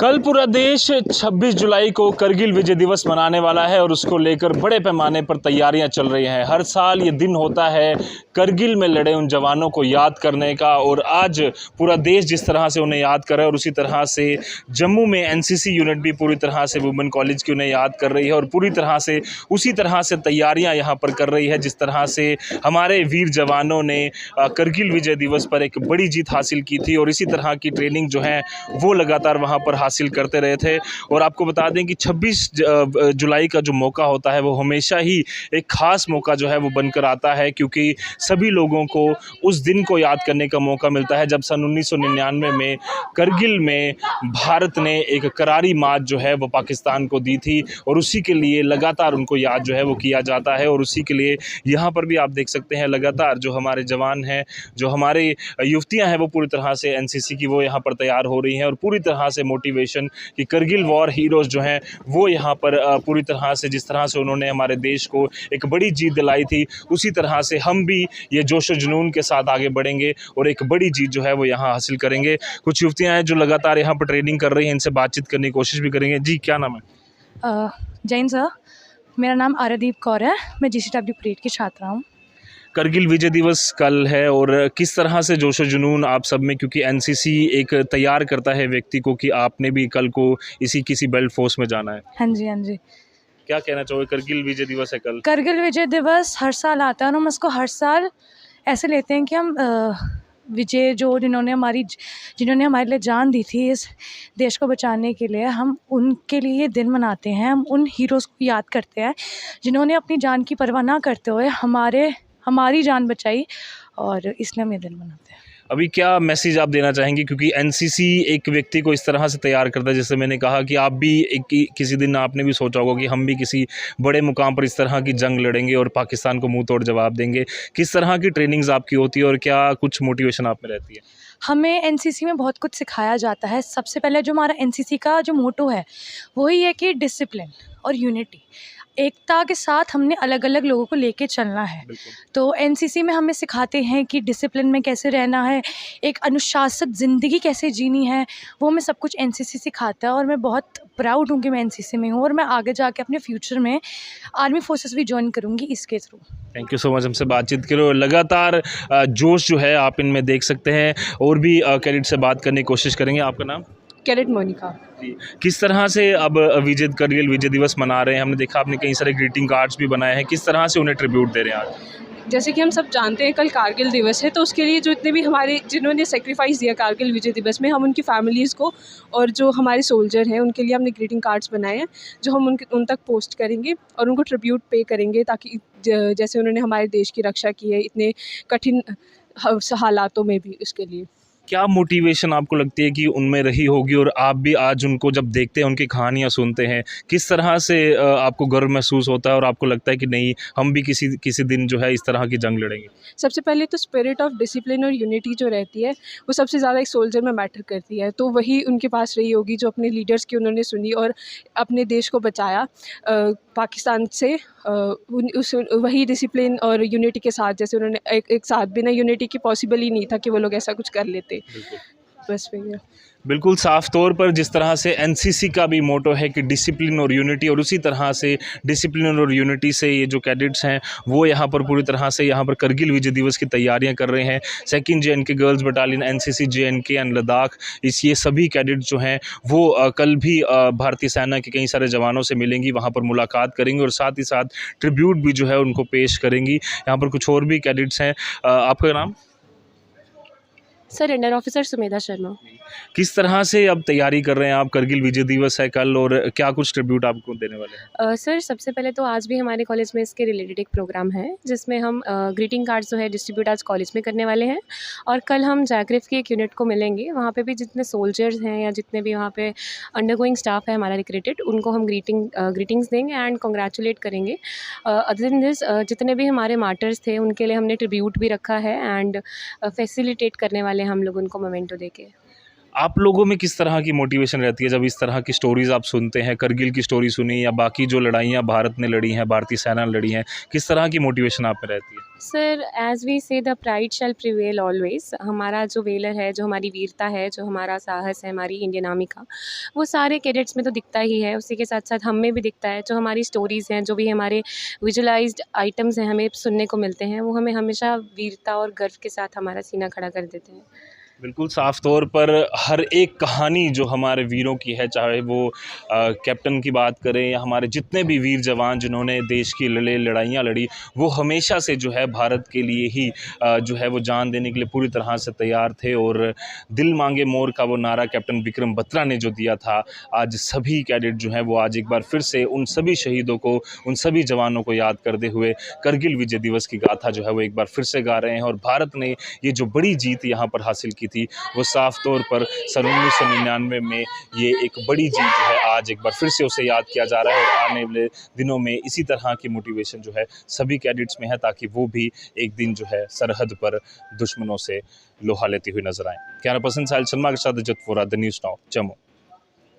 कल पूरा देश 26 जुलाई को करगिल विजय दिवस मनाने वाला है और उसको लेकर बड़े पैमाने पर तैयारियां चल रही हैं। हर साल ये दिन होता है करगिल में लड़े उन जवानों को याद करने का, और आज पूरा देश जिस तरह से उन्हें याद कर रहा है और उसी तरह से जम्मू में एनसीसी यूनिट भी पूरी तरह से वुमेन कॉलेज की उन्हें याद कर रही है और पूरी तरह से उसी तरह से तैयारियाँ यहाँ पर कर रही है जिस तरह से हमारे वीर जवानों ने करगिल विजय दिवस पर एक बड़ी जीत हासिल की थी और इसी तरह की ट्रेनिंग जो है वो लगातार वहाँ पर हासिल करते रहे थे। और आपको बता दें कि 26 जुलाई का जो मौका होता है वो हमेशा ही एक ख़ास मौका जो है वो बनकर आता है, क्योंकि सभी लोगों को उस दिन को याद करने का मौका मिलता है जब सन 1999 में करगिल में भारत ने एक करारी मात जो है वो पाकिस्तान को दी थी और उसी के लिए लगातार उनको याद जो है वो किया जाता है। और उसी के लिए यहाँ पर भी आप देख सकते हैं लगातार जो हमारे जवान हैं, जो हमारे युवतियाँ हैं, वो पूरी तरह से एनसीसी की वो यहाँ पर तैयार हो रही हैं और पूरी तरह से मोटिवेशन कि करगिल वॉर हीरोज़ जो हैं वो यहाँ पर पूरी तरह से जिस तरह से उन्होंने हमारे देश को एक बड़ी जीत दिलाई थी, उसी तरह से हम भी ये जोश और जुनून के साथ आगे बढ़ेंगे और एक बड़ी जीत जो है वो यहाँ हासिल करेंगे। कुछ युवतियाँ हैं जो लगातार यहाँ पर ट्रेनिंग कर रही हैं, इनसे बातचीत करने की कोशिश भी करेंगे। जी, क्या नाम है? जैन सर, मेरा नाम आरादीप कौर है। मैं जीसीडब्ल्यू परेड की छात्रा हूँ। करगिल विजय दिवस कल है और किस तरह से जोश और जुनून आप सब में, क्योंकि एनसीसी एक तैयार करता है व्यक्ति को कि आपने भी कल को किसी बेल्ट फोर्स में जाना है। हाँ जी, हाँ जी। क्या कहना चाहोगे? करगिल विजय दिवस है कल। करगिल विजय दिवस हर साल आता है और हम उसको हर साल ऐसे लेते हैं कि हम विजय जिन्होंने हमारे लिए जान दी थी इस देश को बचाने के लिए, हम उनके लिए ये दिन मनाते हैं। हम उन हीरोज़ को याद करते हैं जिन्होंने अपनी जान की परवाह ना करते हुए हमारी जान बचाई, और इसलिए हम ये दिन मनाते हैं। अभी क्या मैसेज आप देना चाहेंगे, क्योंकि एनसीसी एक व्यक्ति को इस तरह से तैयार करता है, जैसे मैंने कहा कि आप भी किसी दिन आपने भी सोचा होगा कि हम भी किसी बड़े मुकाम पर इस तरह की जंग लड़ेंगे और पाकिस्तान को मुंह तोड़ जवाब देंगे। किस तरह की ट्रेनिंग्स आपकी होती है और क्या कुछ मोटिवेशन आप में रहती है? हमें एनसीसी में बहुत कुछ सिखाया जाता है। सबसे पहले जो हमारा एनसीसी का जो मोटो है वही है कि डिसिप्लिन और यूनिटी, एकता के साथ हमने अलग अलग लोगों को लेके चलना है। तो एनसीसी में हमें सिखाते हैं कि डिसिप्लिन में कैसे रहना है, एक अनुशासित ज़िंदगी कैसे जीनी है, वो हमें सब कुछ एनसीसी सिखाता है। और मैं बहुत प्राउड हूँ कि मैं एनसीसी में हूँ और मैं आगे जाके अपने फ्यूचर में आर्मी फोर्सेस भी ज्वाइन करूँगी इसके through. Thank you so much हमसे बातचीत करो। लगातार जोश जो है आप इनमें देख सकते हैं और भी कैडेट से बात करने की कोशिश करेंगे। आपका नाम? कैडेट मोनिका। जी, किस तरह से अब करगिल विजय दिवस मना रहे हैं? हमने देखा आपने कई सारे ग्रीटिंग कार्ड्स भी बनाए हैं, किस तरह से उन्हें ट्रिब्यूट दे रहे हैं आज? जैसे कि हम सब जानते हैं कल कारगिल दिवस है, तो उसके लिए जो इतने भी जिन्होंने सेक्रीफाइस दिया कारगिल विजय दिवस में, हम उनकी फैमिलीज़ को और जो हमारे सोल्जर हैं उनके लिए हमने ग्रीटिंग कार्ड्स बनाए हैं जो हम उन तक पोस्ट करेंगे और उनको ट्रिब्यूट पे करेंगे, ताकि जैसे उन्होंने हमारे देश की रक्षा की है इतने कठिन हालातों में भी, उसके लिए। क्या मोटिवेशन आपको लगती है कि उनमें रही होगी और आप भी आज उनको जब देखते हैं, उनकी कहानियाँ सुनते हैं, किस तरह से आपको गर्व महसूस होता है और आपको लगता है कि नहीं हम भी किसी दिन जो है इस तरह की जंग लड़ेंगे? सबसे पहले तो स्पिरिट ऑफ डिसिप्लिन और यूनिटी जो रहती है वो सबसे ज़्यादा एक सोल्जर में मैटर करती है, तो वही उनके पास रही होगी जो अपने लीडर्स की उन्होंने सुनी और अपने देश को बचाया पाकिस्तान से। वही डिसिप्लिन और यूनिटी के साथ, जैसे उन्होंने एक साथ, बिना यूनिटी की पॉसिबल ही नहीं था कि वो लोग ऐसा कुछ कर लेते। बस वही है। बिल्कुल साफ तौर पर जिस तरह से एनसीसी का भी मोटो है कि डिसिप्लिन और यूनिटी, और उसी तरह से डिसिप्लिन और यूनिटी से ये जो कैडेट्स हैं वो यहाँ पर पूरी तरह से यहाँ पर करगिल विजय दिवस की तैयारियाँ कर रहे हैं। 2nd JNK girls battalion, NCC JNK and Ladakh, ये सभी कैडेट्स जो हैं वो कल भी भारतीय सेना के कई सारे जवानों से मिलेंगी, वहाँ पर मुलाकात करेंगे और साथ ही साथ ट्रिब्यूट भी जो है उनको पेश करेंगी। यहाँ पर कुछ और भी कैडेट्स हैं। आपका नाम? Sir, under officer Sumedha Sharma. किस तरह से अब तैयारी कर रहे हैं आप? करगिल विजय दिवस है कल और क्या कुछ ट्रिब्यूट आपको देने वाले हैं? सर, सबसे पहले तो आज भी हमारे कॉलेज में इसके रिलेटेड एक प्रोग्राम है जिसमें हम ग्रीटिंग कार्ड्स जो है डिस्ट्रीब्यूट आज कॉलेज में करने वाले हैं, और कल हम जैक्रिफ की एक यूनिट को मिलेंगे। वहाँ पे भी जितने सोल्जर्स हैं या जितने भी वहाँ पे अंडरगोइंग स्टाफ है हमारा रिक्रूटेड, उनको हम ग्रीटिंग्स देंगे एंड कॉन्ग्रेचुलेट करेंगे। अदर देन दिस, जितने भी हमारे मार्टर्स थे उनके लिए हमने ट्रिब्यूट भी रखा है एंड फैसिलिटेट करने वाले हम लोग उनको मोमेंटो देके। आप लोगों में किस तरह की मोटिवेशन रहती है जब इस तरह की स्टोरीज़ आप सुनते हैं? करगिल की स्टोरी सुनी या बाकी जो लड़ाइयाँ भारत ने लड़ी हैं, भारतीय सेना ने लड़ी हैं, किस तरह की मोटिवेशन आप में रहती है? Sir, as we say the pride shall prevail always. हमारा जो वेलर है, जो हमारी वीरता है, जो हमारा साहस है हमारी इंडियन आर्मी का, वो सारे कैडेट्स में तो दिखता ही है। उसी के साथ-साथ हम में भी दिखता है। जो हमारी स्टोरीज़ हैं, जो भी हमारे विजुअलाइज़्ड आइटम्स हैं, हमें सुनने को मिलते हैं, वो हमें हमेशा वीरता और गर्व के साथ हमारा सीना खड़ा कर देते हैं। बिल्कुल साफ तौर पर हर एक कहानी जो हमारे वीरों की है, चाहे वो कैप्टन की बात करें या हमारे जितने भी वीर जवान जिन्होंने देश की लड़ाइयाँ लड़ी, वो हमेशा से जो है भारत के लिए ही जो है वो जान देने के लिए पूरी तरह से तैयार थे। और दिल मांगे मोर का वो नारा कैप्टन विक्रम बत्रा ने जो दिया था, आज सभी कैडेट जो हैं वो आज एक बार फिर से उन सभी शहीदों को, उन सभी जवानों को याद करते हुए करगिल विजय दिवस की गाथा जो है वो एक बार फिर से गा रहे हैं। और भारत ने ये जो बड़ी जीत यहाँ पर हासिल की थी, वो साफ तौर पर सन 1999 में ये एक बड़ी जीत जो है आज एक बार फिर से उसे याद किया जा रहा है। और आने वाले दिनों में इसी तरह की मोटिवेशन जो है सभी कैडेट्स में है, ताकि वो भी एक दिन जो है सरहद पर दुश्मनों से लोहा लेते हुए नजर आए। कैमरा पर्सन साहिल शर्मा के साथ Jatpura, the news now, Jammu.